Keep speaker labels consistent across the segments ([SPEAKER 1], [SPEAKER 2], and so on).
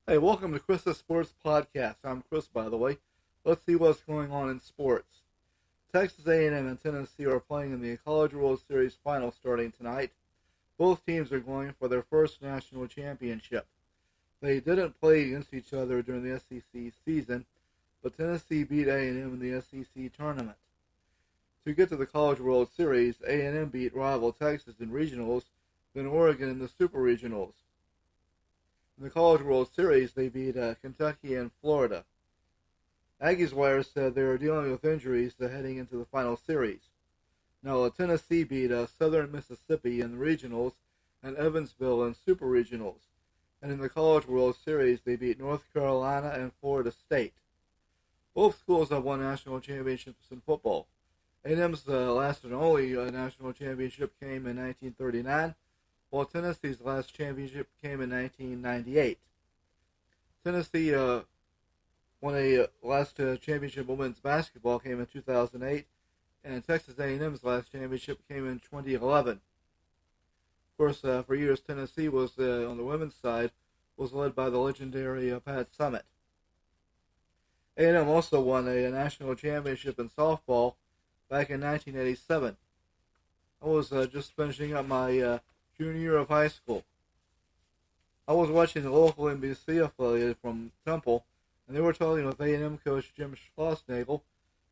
[SPEAKER 1] Hey, welcome to Chris's Sports Podcast. I'm Chris, by the way. Let's see what's going on in sports. Texas A&M and Tennessee are playing in the College World Series Finals starting tonight. Both teams are going for their first national championship. They didn't play against each other during the SEC season, but Tennessee beat A&M in the SEC tournament. To get to the College World Series, A&M beat rival Texas in regionals, then Oregon in the Super Regionals. In the College World Series, they beat Kentucky and Florida. Aggies Wire said they are dealing with injuries heading into the final series. Now, Tennessee beat Southern Mississippi in the regionals and Evansville in Super Regionals. And in the College World Series, they beat North Carolina and Florida State. Both schools have won national championships in football. A&M's last and only national championship came in 1939, while Tennessee's last championship came in 1998. Tennessee won a last championship women's basketball came in 2008, and Texas A&M's last championship came in 2011. Of course, for years Tennessee was on the women's side was led by the legendary Pat Summitt. A&M also won a national championship in softball back in 1987. I was just finishing up my junior year of high school. I was watching the local NBC affiliate from Temple, and they were talking with A&M coach Jim Schlossnagle,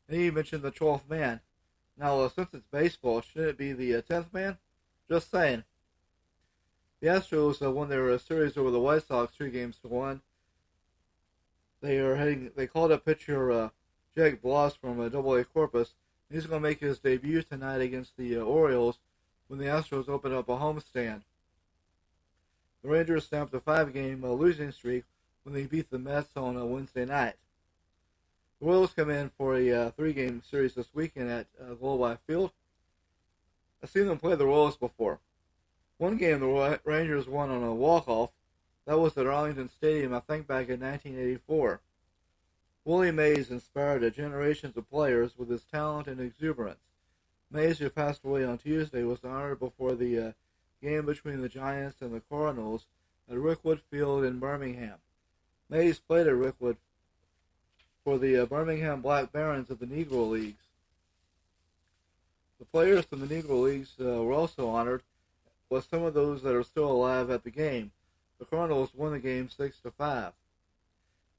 [SPEAKER 1] and he mentioned the 12th man. Now, since it's baseball, shouldn't it be the 10th man? Just saying. The Astros won their series over the White Sox 2-1. They called up pitcher Jake Bloss from AA Corpus. He's going to make his debut tonight against the Orioles when the Astros open up a homestand. The Rangers snapped a 5-game losing streak when they beat the Mets on Wednesday night. The Royals come in for a 3-game series this weekend at Global Field. I've seen them play the Royals before. One game the Rangers won on a walk-off. That was at Arlington Stadium, I think back in 1984. Willie Mays inspired generations of players with his talent and exuberance. Mays, who passed away on Tuesday, was honored before the game between the Giants and the Cardinals at Rickwood Field in Birmingham. Mays played at Rickwood for the Birmingham Black Barons of the Negro Leagues. The players from the Negro Leagues were also honored, with some of those that are still alive at the game. The Cardinals won the game 6-5.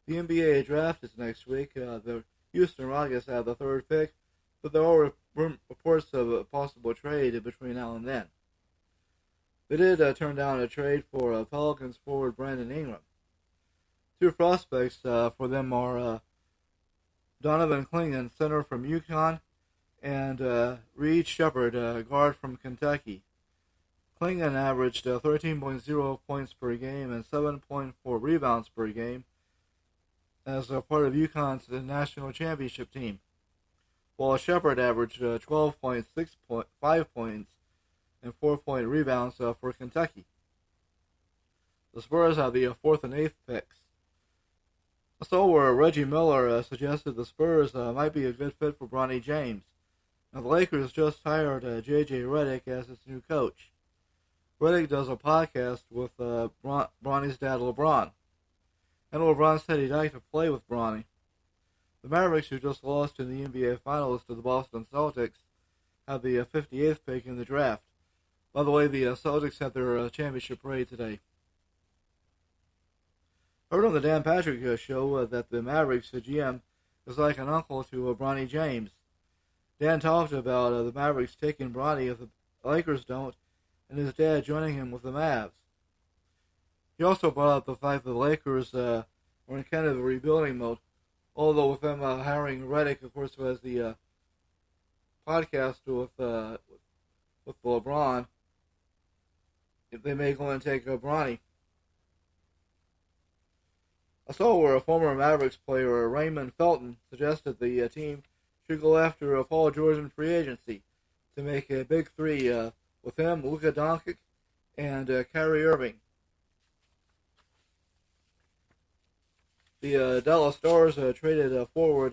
[SPEAKER 1] The NBA draft is next week. The Houston Rockets have the 3rd pick, but there are reports of a possible trade between now and then. They did turn down a trade for Pelicans forward Brandon Ingram. Two prospects for them are Donovan Clingan, center from UConn, and Reed Shepard, guard from Kentucky. Clingan averaged 13.0 points per game and 7.4 rebounds per game as a part of UConn's national championship team, while Shepard averaged 12.5 points and 4-point rebounds for Kentucky. The Spurs have the 4th and 8th picks. I saw where Reggie Miller suggested the Spurs might be a good fit for Bronny James. Now, the Lakers just hired J.J. Redick as its new coach. Redick does a podcast with Bronny's dad, LeBron. And LeBron said he'd like to play with Bronny. The Mavericks, who just lost in the NBA Finals to the Boston Celtics, have the 58th pick in the draft. By the way, the Celtics had their championship parade today. I heard on the Dan Patrick show that the Mavericks GM is like an uncle to Bronny James. Dan talked about the Mavericks taking Bronny if the Lakers don't, and his dad joining him with the Mavs. He also brought up the fact that the Lakers were in kind of a rebuilding mode, although with them hiring Redick, of course, who has the podcast with LeBron, if they may go and take Bronny. I saw where a former Mavericks player, Raymond Felton, suggested the team should go after Paul George in free agency to make a big three with him, Luka Doncic, and Kyrie Irving. The Dallas Stars traded forward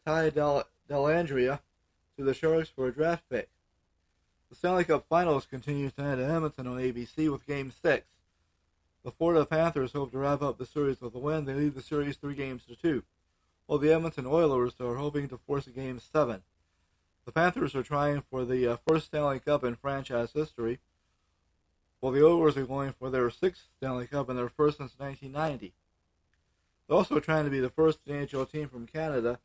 [SPEAKER 1] Ty Dellandrea to the Sharks for a draft pick. The Stanley Cup Finals continue tonight at Edmonton on ABC with Game 6. The Florida Panthers hope to wrap up the series with a win. They lead the series 3-2, while the Edmonton Oilers are hoping to force a Game 7. The Panthers are trying for the first Stanley Cup in franchise history, while the Oilers are going for their 6th Stanley Cup and their first since 1990. They're also trying to be the first NHL team from Canada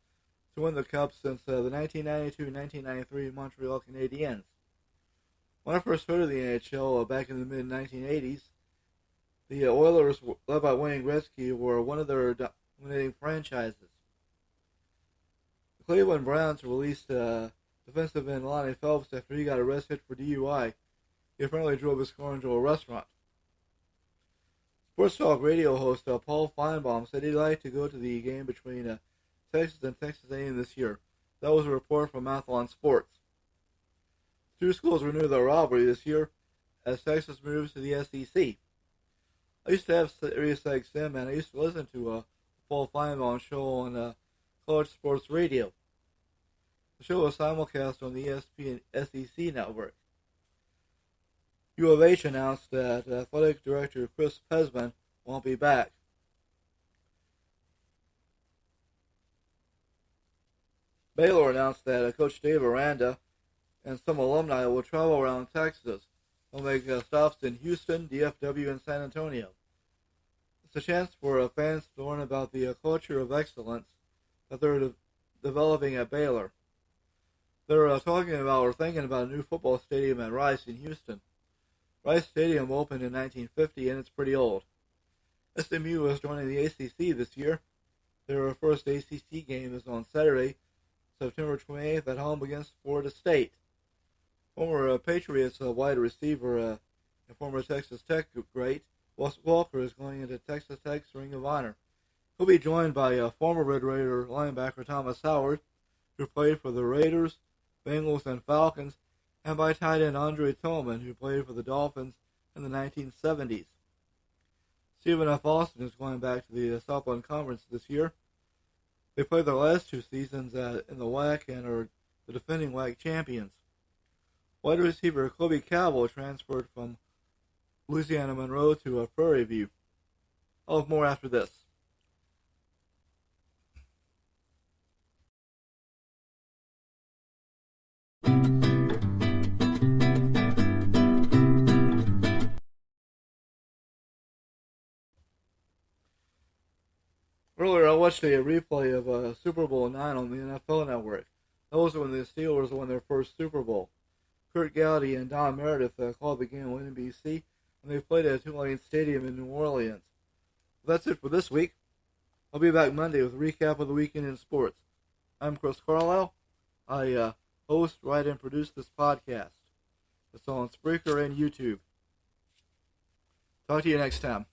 [SPEAKER 1] to win the Cup since the 1992-1993 Montreal Canadiens. When I first heard of the NHL back in the mid-1980s, the Oilers, led by Wayne Gretzky, were one of their dominating franchises. The Cleveland Browns released defensive end Lonnie Phelps after he got arrested for DUI. He apparently drove his car into a restaurant. Sports Talk radio host Paul Feinbaum said he'd like to go to the game between Texas and Texas A&M this year. That was a report from Athlon Sports. The two schools renew their rivalry this year as Texas moves to the SEC. I used to have Sirius XM, and I used to listen to Paul Feinbaum's show on College Sports Radio. The show was simulcast on the ESPN SEC network. U of H announced that athletic director Chris Pesman won't be back. Baylor announced that Coach Dave Aranda and some alumni will travel around Texas. They'll make stops in Houston, DFW, and San Antonio. It's a chance for fans to learn about the culture of excellence that they're developing at Baylor. They're talking about or thinking about a new football stadium at Rice in Houston. Rice Stadium opened in 1950, and it's pretty old. SMU is joining the ACC this year. Their first ACC game is on Saturday, September 28th, at home against Florida State. Former Patriots wide receiver and former Texas Tech great Wes Walker is going into Texas Tech's Ring of Honor. He'll be joined by former Red Raider linebacker Thomas Howard, who played for the Raiders, Bengals, and Falcons, and by tight end Andre Tillman, who played for the Dolphins in the 1970s. Stephen F. Austin is going back to the Southland Conference this year. They played their last two seasons in the WAC and are the defending WAC champions. Wide receiver Kobe Cabell transferred from Louisiana Monroe to Prairie View. I'll have more after this. Earlier, I watched a replay of Super Bowl IX on the NFL Network. That was when the Steelers won their first Super Bowl. Kurt Gowdy and Don Meredith called the game on NBC, and they played at Tulane Stadium in New Orleans. That's it for this week. I'll be back Monday with a recap of the weekend in sports. I'm Chris Carlisle. I host, write, and produce this podcast. It's on Spreaker and YouTube. Talk to you next time.